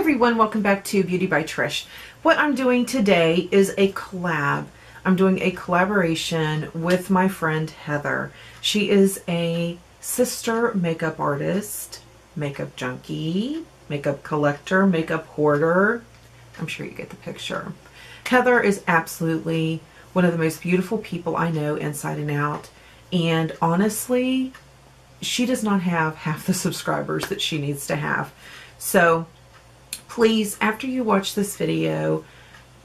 everyone, welcome back to Beauty by Trish. What I'm doing today is a collab. I'm doing a collaboration with my friend Heather. She is a sister makeup artist, makeup junkie, makeup collector, makeup hoarder. I'm sure you get the picture. Heather is absolutely one of the most beautiful people I know inside and out. And honestly, she does not have half the subscribers that she needs to have. So please, after you watch this video,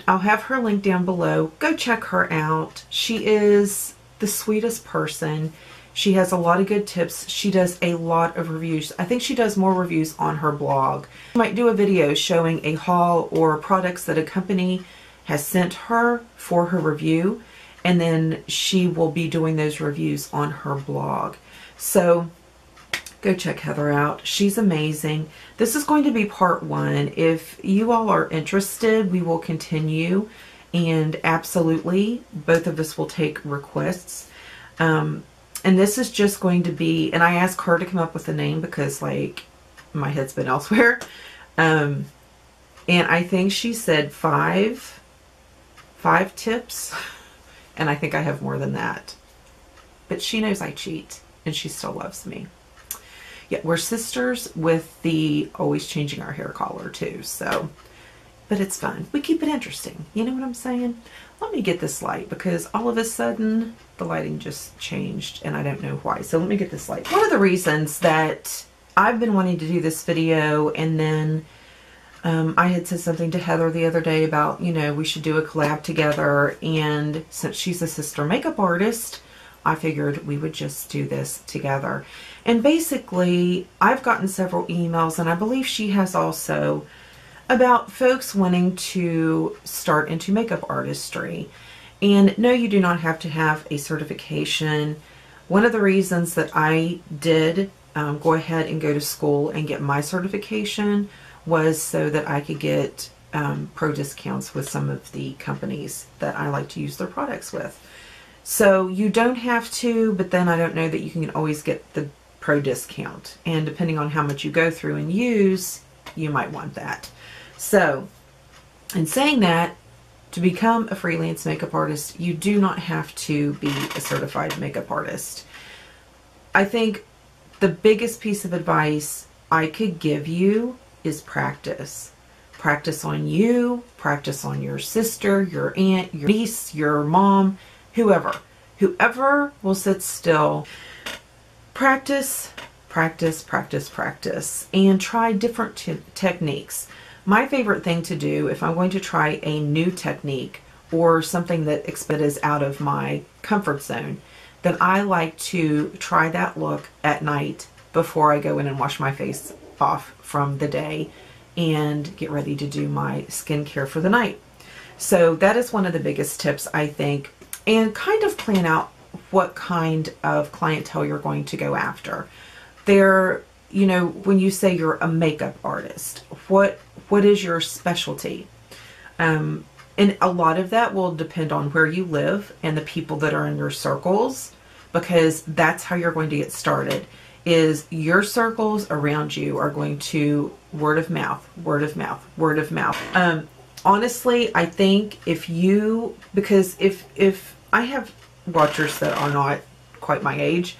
I'll have her link down below. Go check her out. She is the sweetest person. She has a lot of good tips. She does a lot of reviews. I think she does more reviews on her blog. She might do a video showing a haul or products that a company has sent her for her review, and then she will be doing those reviews on her blog. So go check Heather out. She's amazing. This is going to be part one. If you all are interested, we will continue, and absolutely both of us will take requests. And this is just going to be, and I asked her to come up with a name because like my head's been elsewhere. And I think she said five tips, and I think I have more than that. But she knows I cheat, and she still loves me. Yeah, we're sisters with the always changing our hair color too, so, but it's fun. We keep it interesting. You know what I'm saying? Let me get this light because all of a sudden the lighting just changed and I don't know why. So let me get this light. One of the reasons that I've been wanting to do this video, and then I had said something to Heather the other day about, you know, we should do a collab together, and since she's a sister makeup artist, I figured we would just do this together. And basically, I've gotten several emails, and I believe she has also, about folks wanting to start into makeup artistry. And no, you do not have to have a certification. One of the reasons that I did go ahead and go to school and get my certification was so that I could get pro discounts with some of the companies that I like to use their products with. So you don't have to, but then I don't know that you can always get the pro discount. And depending on how much you go through and use, you might want that. So, in saying that, to become a freelance makeup artist, you do not have to be a certified makeup artist. I think the biggest piece of advice I could give you is practice. Practice on you, practice on your sister, your aunt, your niece, your mom, whoever will sit still. Practice, practice, practice, practice, and try different techniques. My favorite thing to do if I'm going to try a new technique or something that is out of my comfort zone, then I like to try that look at night before I go in and wash my face off from the day and get ready to do my skincare for the night. So that is one of the biggest tips, I think. And kind of plan out what kind of clientele you're going to go after. There, you know, when you say you're a makeup artist, what is your specialty? And a lot of that will depend on where you live and the people that are in your circles, because that's how you're going to get started. Is your circles around you are going to word of mouth, word of mouth, word of mouth. Honestly, I think because if I have watchers that are not quite my age,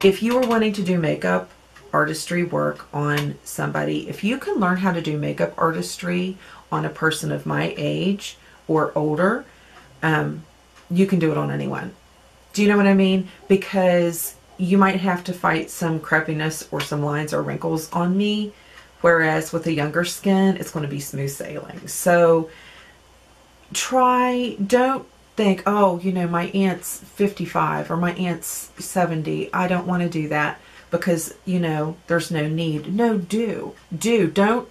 if you are wanting to do makeup artistry work on somebody, if you can learn how to do makeup artistry on a person of my age or older, you can do it on anyone. Do you know what I mean? Because you might have to fight some crepiness or some lines or wrinkles on me, whereas with a younger skin, it's going to be smooth sailing. So don't think, oh, you know, my aunt's 55 or my aunt's 70. I don't want to do that because, you know, there's no need. No, don't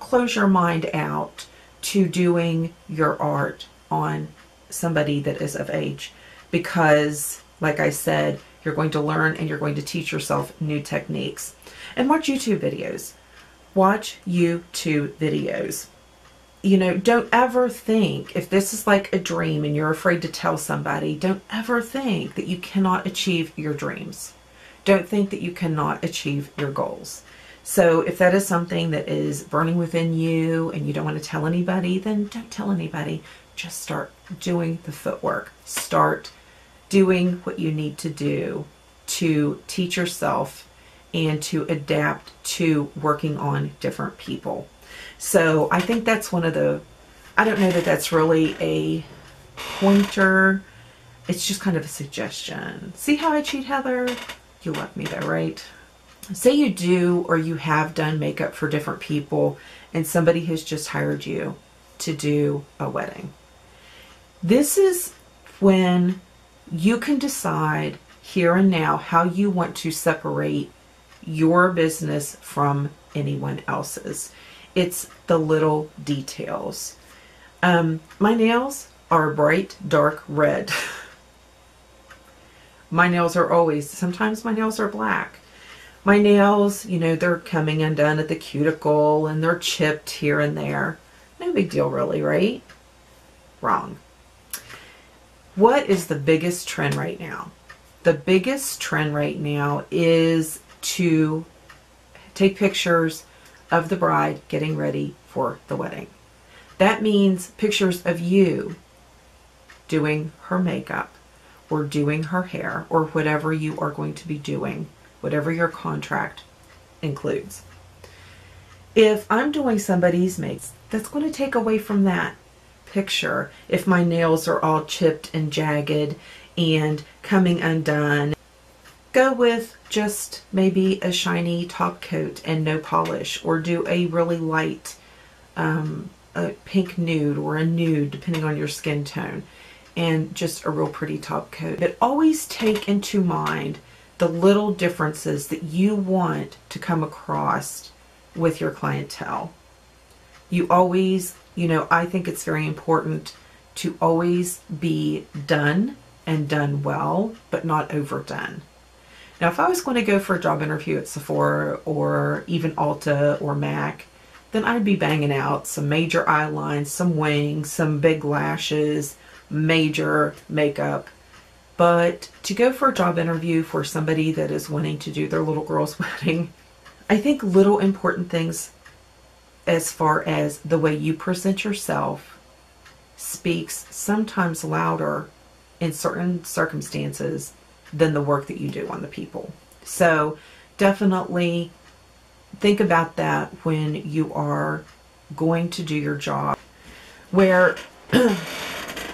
close your mind out to doing your art on somebody that is of age, because like I said, you're going to learn and you're going to teach yourself new techniques. And watch YouTube videos. Watch YouTube videos. You know, don't ever think, if this is like a dream and you're afraid to tell somebody, don't ever think that you cannot achieve your dreams. Don't think that you cannot achieve your goals. So if that is something that is burning within you and you don't want to tell anybody, then don't tell anybody. Just start doing the footwork. Start doing what you need to do to teach yourself and to adapt to working on different people. So I think that's one of the, I don't know that that's really a pointer. It's just kind of a suggestion. See how I cheat, Heather? You love me though, right? Say you do or you have done makeup for different people and somebody has just hired you to do a wedding. This is when you can decide here and now how you want to separate your business from anyone else's. It's the little details. My nails are bright, dark red. My nails are always, sometimes my nails are black. My nails, you know, they're coming undone at the cuticle and they're chipped here and there. No big deal really, right? Wrong. What is the biggest trend right now? The biggest trend right now is to take pictures of the bride getting ready for the wedding. That means pictures of you doing her makeup or doing her hair or whatever you are going to be doing, whatever your contract includes. If I'm doing somebody's makeup, that's going to take away from that picture. If my nails are all chipped and jagged and coming undone, go with just maybe a shiny top coat and no polish, or do a really light a pink nude or a nude depending on your skin tone, and just a real pretty top coat. But always take into mind the little differences that you want to come across with your clientele. You always, you know, I think it's very important to always be done and done well, but not overdone. Now, if I was going to go for a job interview at Sephora or even Ulta or MAC, then I'd be banging out some major eye lines, some wings, some big lashes, major makeup. But to go for a job interview for somebody that is wanting to do their little girl's wedding, I think little important things as far as the way you present yourself speaks sometimes louder in certain circumstances than the work that you do on the people. So definitely think about that when you are going to do your job, where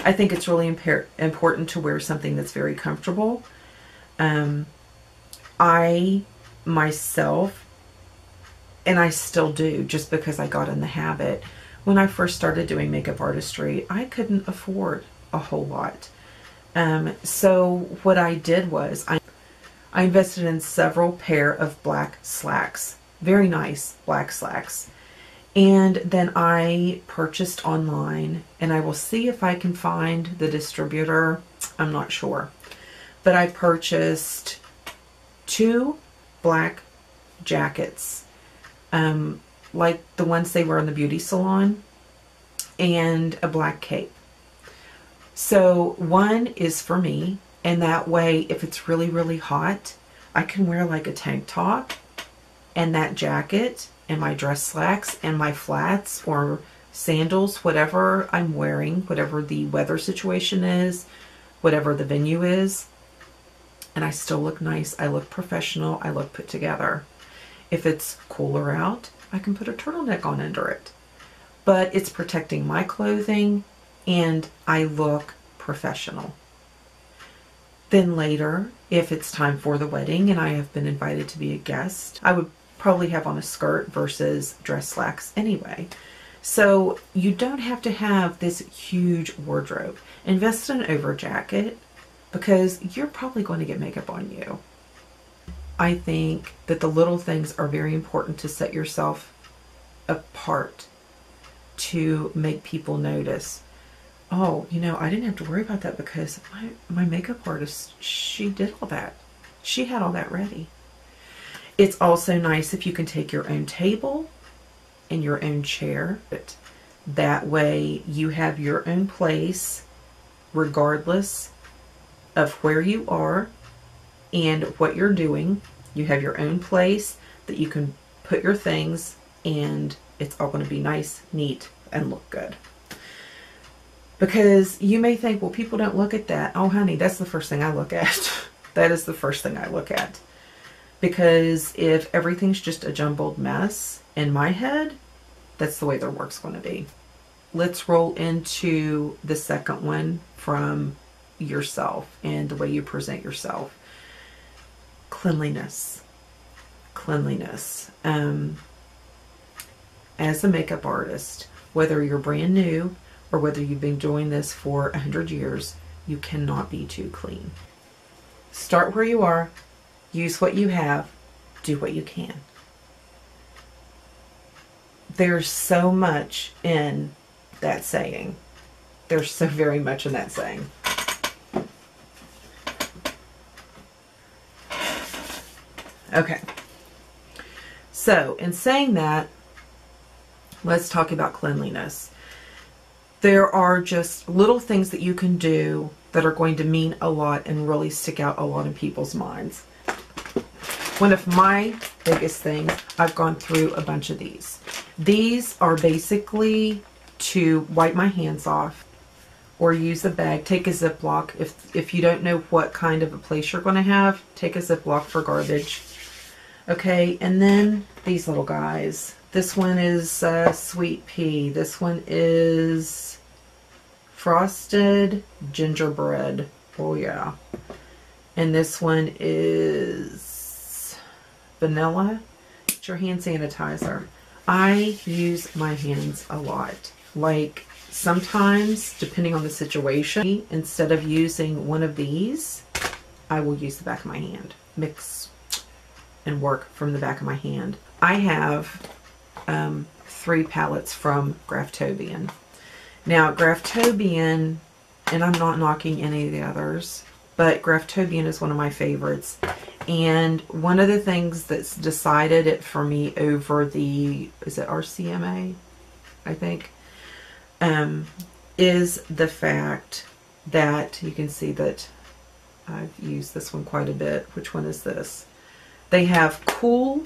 I think it's really important to wear something that's very comfortable. I myself, and I still do just because I got in the habit, when I first started doing makeup artistry, I couldn't afford a whole lot. So what I did was I invested in several pair of black slacks, very nice black slacks. And then I purchased online, and I will see if I can find the distributor. I'm not sure. But I purchased 2 black jackets, like the ones they wear in the beauty salon, and a black cape. So one is for me, and that way if it's really, really hot, I can wear like a tank top and that jacket and my dress slacks and my flats or sandals, whatever I'm wearing, whatever the weather situation is, whatever the venue is, and I still look nice. I look professional. I look put together. If it's cooler out, I can put a turtleneck on under it. But it's protecting my clothing and I look professional. Then later, if it's time for the wedding and I have been invited to be a guest, I would probably have on a skirt versus dress slacks anyway. So you don't have to have this huge wardrobe. Invest in an over jacket because you're probably going to get makeup on you. I think that the little things are very important to set yourself apart, to make people notice. Oh, you know, I didn't have to worry about that because my makeup artist, she did all that. She had all that ready. It's also nice if you can take your own table and your own chair. That way you have your own place regardless of where you are and what you're doing. You have your own place that you can put your things, and it's all going to be nice, neat, and look good. Because you may think, well, people don't look at that. Oh, honey, that's the first thing I look at. That is the first thing I look at. Because if everything's just a jumbled mess in my head, that's the way their work's going to be. Let's roll into the second one from yourself and the way you present yourself. Cleanliness. Cleanliness. As a makeup artist, whether you're brand new or whether you've been doing this for 100 years, you cannot be too clean. Start where you are, use what you have, do what you can. There's so much in that saying. There's so very much in that saying. Okay. So, in saying that, let's talk about cleanliness. There are just little things that you can do that are going to mean a lot and really stick out a lot in people's minds. One of my biggest things, I've gone through a bunch of these. These are basically to wipe my hands off or use a bag. Take a Ziploc. If you don't know what kind of a place you're going to have, take a Ziploc for garbage. Okay, and then these little guys. This one is sweet pea. This one is frosted gingerbread. Oh yeah. And this one is vanilla. It's your hand sanitizer. I use my hands a lot. Like sometimes, depending on the situation, instead of using one of these, I will use the back of my hand. Mix and work from the back of my hand. I have 3 palettes from Graftobian. Now, Graftobian, and I'm not knocking any of the others, but Graftobian is one of my favorites. And one of the things that's decided it for me over the, is it RCMA, I think, is the fact that you can see that I've used this one quite a bit. Which one is this? They have cool,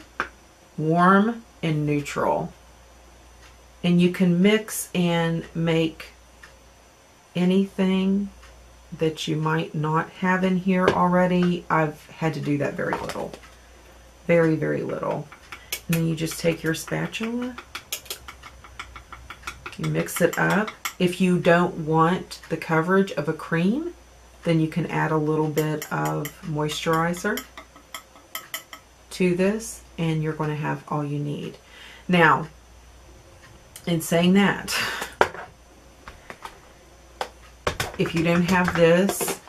warm, and neutral. And you can mix and make anything that you might not have in here already. I've had to do that very little. Very, very little. And then you just take your spatula. You mix it up. If you don't want the coverage of a cream, then you can add a little bit of moisturizer to this, and you're going to have all you need. Now, in saying that, if you don't have this,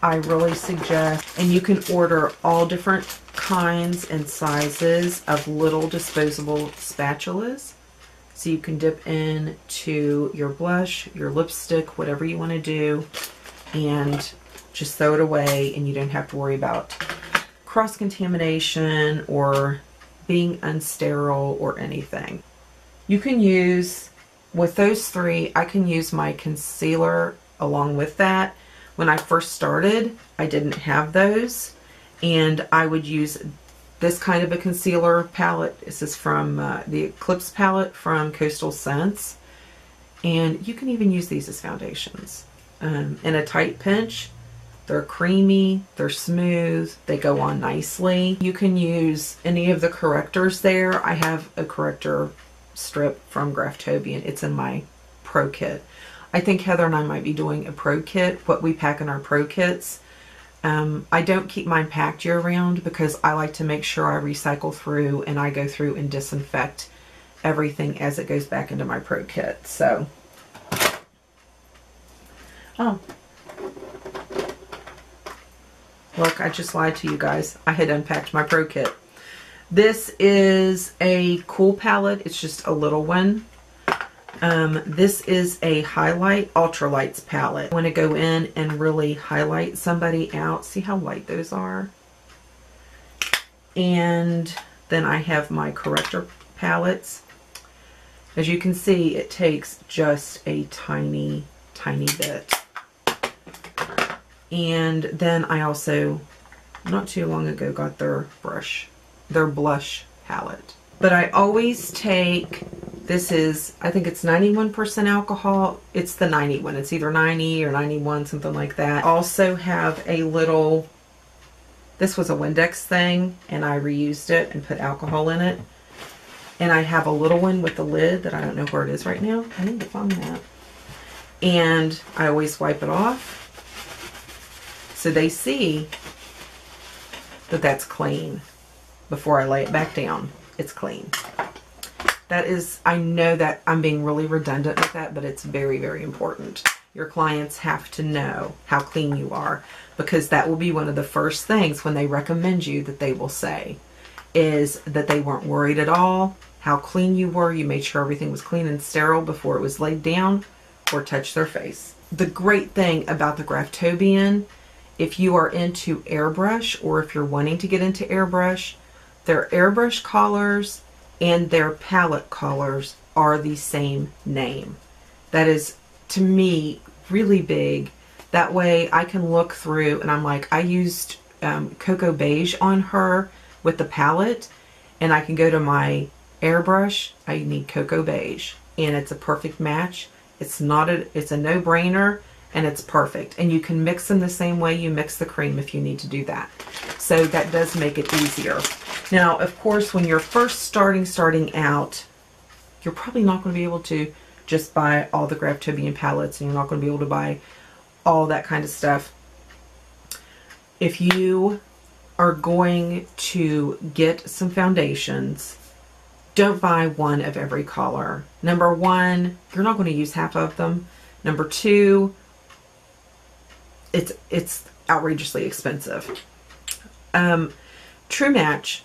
I really suggest, and you can order all different kinds and sizes of little disposable spatulas. So you can dip into your blush, your lipstick, whatever you want to do, and just throw it away, and you don't have to worry about cross-contamination or being unsterile or anything. You can use, with those 3, I can use my concealer along with that. When I first started, I didn't have those, and I would use this kind of a concealer palette. This is from the Eclipse palette from Coastal Scents, and you can even use these as foundations. In a tight pinch, they're creamy, they're smooth, they go on nicely. You can use any of the correctors there. I have a corrector strip from Graftobian. It's in my Pro Kit. I think Heather and I might be doing a Pro Kit, what we pack in our Pro Kits. I don't keep mine packed year round because I like to make sure I recycle through and I go through and disinfect everything as it goes back into my Pro Kit. So, oh, look, I just lied to you guys. I had unpacked my Pro Kit. This is a cool palette. It's just a little one. This is a highlight ultralights palette. I want to go in and really highlight somebody out. See how light those are? And then I have my corrector palettes. As you can see, it takes just a tiny, tiny bit. And then I also, not too long ago, got their blush palette. But I always take, this is, I think it's 91% alcohol. It's the 91. It's either 90 or 91, something like that. I also have a little, this was a Windex thing, and I reused it and put alcohol in it. And I have a little one with the lid that I don't know where it is right now. I need to find that. And I always wipe it off so they see that that's clean before I lay it back down. It's clean. That is, I know that I'm being really redundant with that, but it's very, very important. Your clients have to know how clean you are, because that will be one of the first things when they recommend you that they will say, is that they weren't worried at all, how clean you were, you made sure everything was clean and sterile before it was laid down or touched their face. The great thing about the Graftobian, if you are into airbrush or if you're wanting to get into airbrush, their airbrush collars and their palette collars are the same name. That is, to me, really big. That way I can look through and I'm like, I used Cocoa Beige on her with the palette, and I can go to my airbrush, I need Cocoa Beige, and it's a perfect match. It's a no-brainer, and it's perfect. And you can mix them the same way you mix the cream if you need to do that. So that does make it easier. Now, of course, when you're first starting out, you're probably not going to be able to just buy all the Graftobian palettes, and you're not going to be able to buy all that kind of stuff. If you are going to get some foundations, don't buy one of every color. Number one, you're not going to use half of them. Number two, it's outrageously expensive. True Match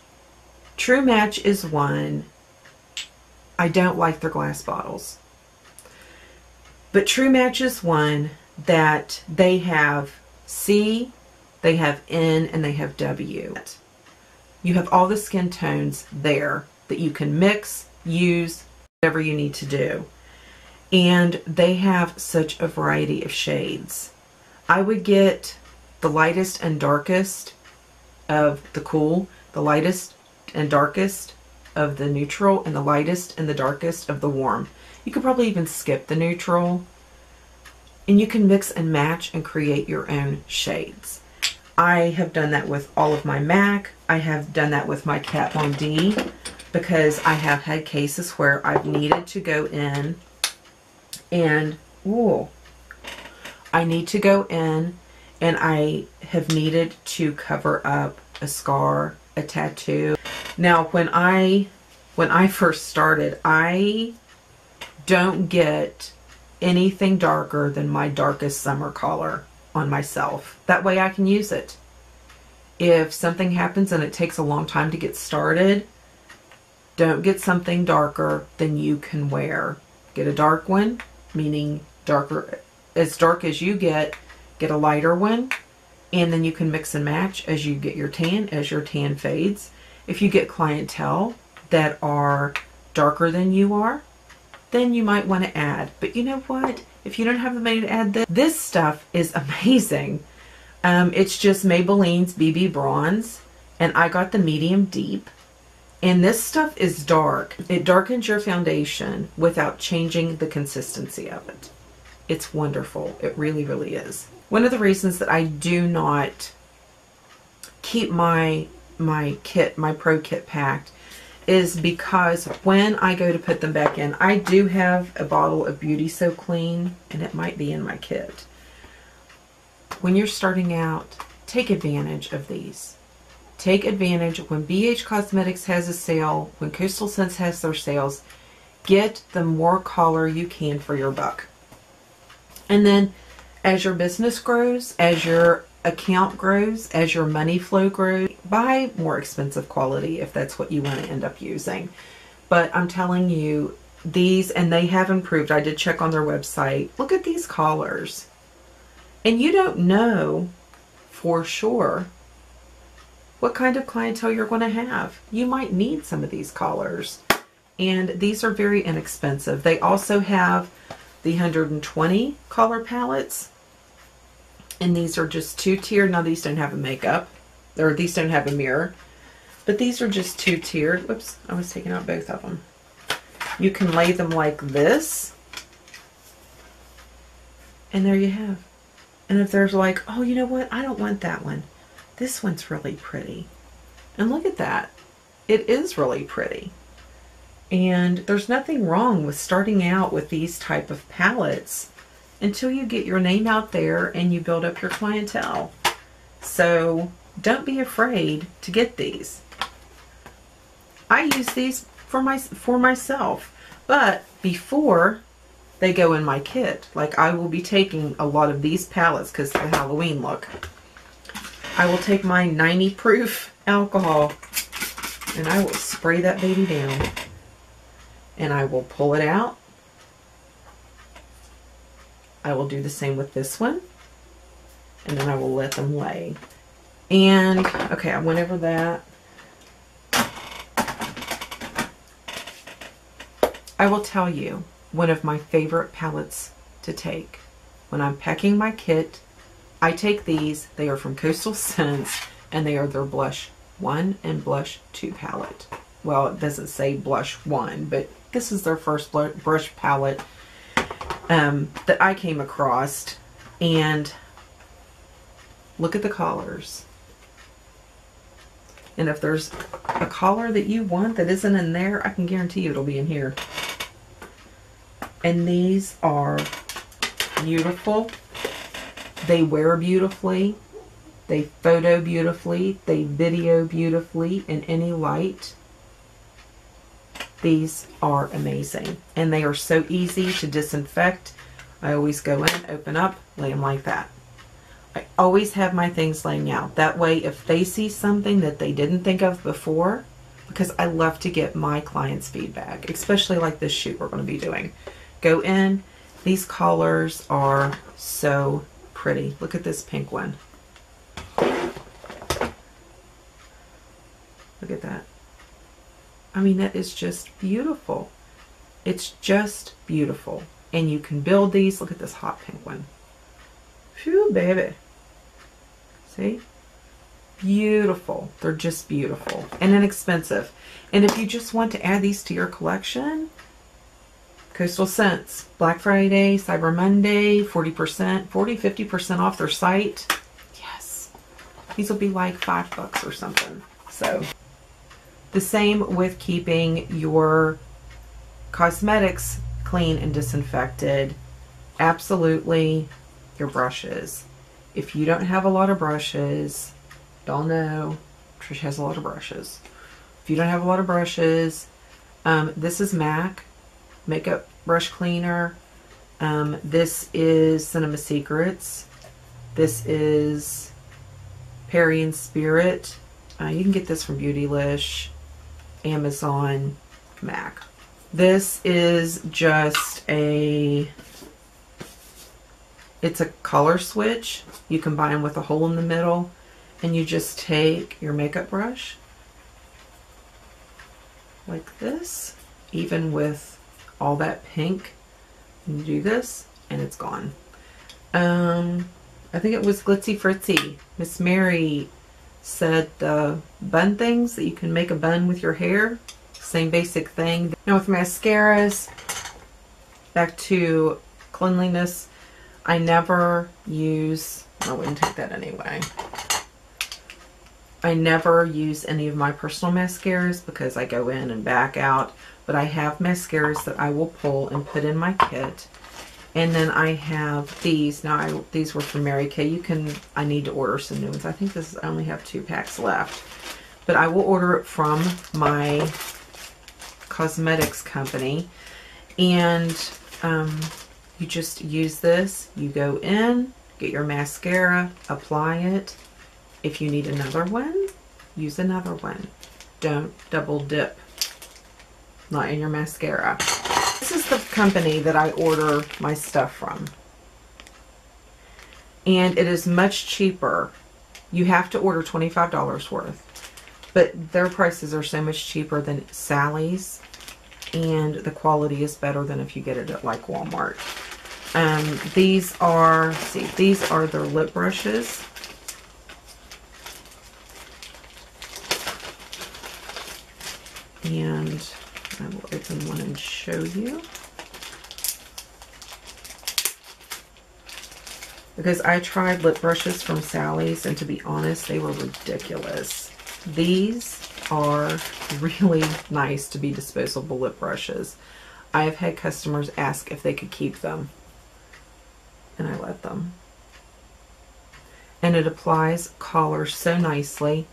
is one. I don't like their glass bottles, but True Match is one that they have C, they have N, and they have W. You have all the skin tones there that you can mix, use, whatever you need to do. And they have such a variety of shades. I would get the lightest and darkest of the cool, the lightest and darkest of the neutral, and the lightest and the darkest of the warm. You could probably even skip the neutral, and you can mix and match and create your own shades. I have done that with all of my MAC. I have done that with my Kat Von D, because I have had cases where I've needed to go in and, I need to go in and I have needed to cover up a scar, a tattoo. Now, when I first started, I don't get anything darker than my darkest summer color on myself. That way I can use it. If something happens and it takes a long time to get started, don't get something darker than you can wear. Get a dark one, meaning darker, as dark as you get a lighter one, and then you can mix and match as you get your tan, as your tan fades. If you get clientele that are darker than you are, then you might want to add. But you know what? If you don't have the money to add this stuff is amazing. It's just Maybelline's BB Bronze, and I got the medium deep. And this stuff is dark. It darkens your foundation without changing the consistency of it. It's wonderful. It really, really is. One of the reasons that I do not keep my kit, my Pro Kit packed, is because when I go to put them back in, I do have a bottle of Beauty So Clean, and it might be in my kit. When you're starting out, take advantage of these. Take advantage when BH Cosmetics has a sale, when Coastal Scents has their sales. Get the more color you can for your buck. And then as your business grows, as your account grows, as your money flow grows, buy more expensive quality if that's what you want to end up using. But I'm telling you, these, and they have improved. I did check on their website. Look at these collars. And you don't know for sure what kind of clientele you're going to have. You might need some of these collars. And these are very inexpensive. They also have the 120 color palettes. And these are just two-tiered. Now these don't have a makeup, or these don't have a mirror. But these are just two-tiered. Whoops, I was taking out both of them. You can lay them like this. And there you have. And if there's like, oh, you know what? I don't want that one. This one's really pretty. And look at that. It is really pretty. And there's nothing wrong with starting out with these type of palettes until you get your name out there and you build up your clientele. So don't be afraid to get these. I use these for myself, but before they go in my kit, like I will be taking a lot of these palettes because the Halloween look. I will take my 90 proof alcohol and I will spray that baby down. And I will pull it out. I will do the same with this one. And then I will let them lay. And, okay, I went over that. I will tell you one of my favorite palettes to take. When I'm packing my kit, I take these. They are from Coastal Scents, and they are their Blush 1 and Blush 2 palette. Well, it doesn't say Blush 1, but this is their first brush palette that I came across. And look at the collars. And if there's a collar that you want that isn't in there, I can guarantee you it'll be in here. And these are beautiful. They wear beautifully. They photo beautifully. They video beautifully in any light. These are amazing. And they are so easy to disinfect. I always go in, open up, lay them like that. I always have my things laying out. That way, if they see something that they didn't think of before, because I love to get my clients' feedback, especially like this shoot we're going to be doing. Go in. These collars are so pretty. Look at this pink one. Look at that. I mean, that is just beautiful. It's just beautiful. And you can build these. Look at this hot pink one. Phew, baby. See? Beautiful. They're just beautiful and inexpensive. And if you just want to add these to your collection, Coastal Scents, Black Friday, Cyber Monday, 40%, 50% off their site. Yes. These will be like $5 or something. So, the same with keeping your cosmetics clean and disinfected. Absolutely, your brushes. If you don't have a lot of brushes, y'all know Trish has a lot of brushes. If you don't have a lot of brushes, this is MAC Makeup Brush Cleaner. This is Cinema Secrets. This is Perry and Spirit. You can get this from Beautylish, Amazon, MAC. This is just it's a color switch. You can buy them with a hole in the middle, and you just take your makeup brush like this, even with all that pink, and you do this and it's gone. I think it was Glitzy Fritzy. Miss Mary said the bun things, that you can make a bun with your hair. Same basic thing. Now with mascaras, back to cleanliness, I never use, I wouldn't take that anyway. I never use any of my personal mascaras because I go in and back out. But I have mascaras that I will pull and put in my kit. And then I have these. Now, these were from Mary Kay. I need to order some new ones. I think I only have 2 packs left. But I will order it from my cosmetics company. And you just use this. You go in, get your mascara, apply it. If you need another one, use another one. Don't double dip. Not in your mascara. This is the company that I order my stuff from. And it is much cheaper. You have to order $25 worth. But their prices are so much cheaper than Sally's. And the quality is better than if you get it at like Walmart. These are their lip brushes. And I will open one and show you. Because I tried lip brushes from Sally's, and to be honest, they were ridiculous. These are really nice to be disposable lip brushes. I have had customers ask if they could keep them, and I let them. And it applies color so nicely.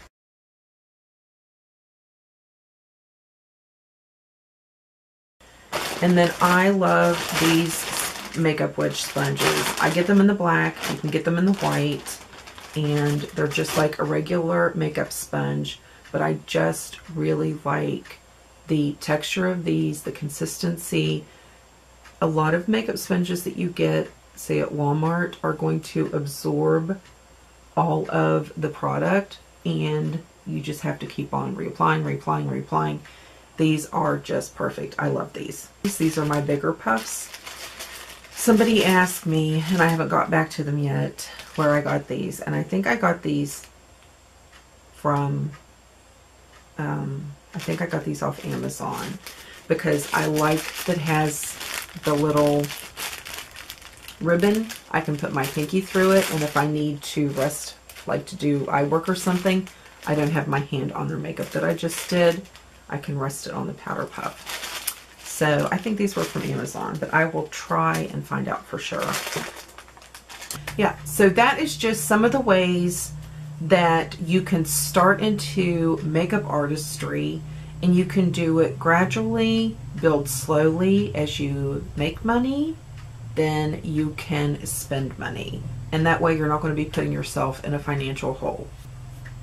And then I love these makeup wedge sponges. I get them in the black, you can get them in the white, and they're just like a regular makeup sponge, but I just really like the texture of these, the consistency. A lot of makeup sponges that you get, say at Walmart, are going to absorb all of the product, and you just have to keep on reapplying, reapplying, reapplying. These are just perfect. I love these. These are my bigger puffs. Somebody asked me, and I haven't got back to them yet, where I got these. And I think I got these from, I think I got these off Amazon, because I like that it has the little ribbon. I can put my pinky through it, and if I need to rest, like to do eye work or something, I don't have my hand on their makeup that I just did. I can rest it on the powder puff. So I think these were from Amazon, but I will try and find out for sure. Yeah, so that is just some of the ways that you can start into makeup artistry, and you can do it gradually, build slowly. As you make money, then you can spend money. And that way you're not going to be putting yourself in a financial hole.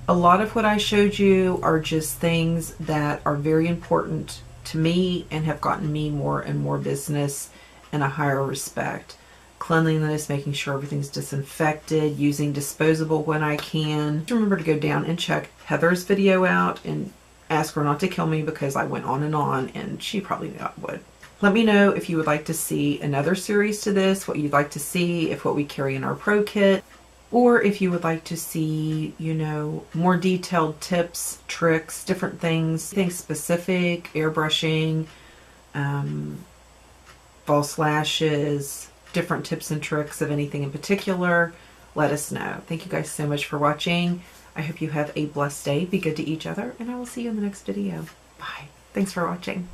A lot of what I showed you are just things that are very important to me and have gotten me more and more business and a higher respect. Cleanliness, making sure everything's disinfected, using disposable when I can. Remember to go down and check Heather's video out and ask her not to kill me, because I went on, and she probably knew I would. Let me know if you would like to see another series to this, what you'd like to see, if what we carry in our pro kit, or if you would like to see, you know, more detailed tips, tricks, different things specific, airbrushing, false lashes, different tips and tricks of anything in particular, let us know. Thank you guys so much for watching. I hope you have a blessed day. Be good to each other, and I will see you in the next video. Bye. Thanks for watching.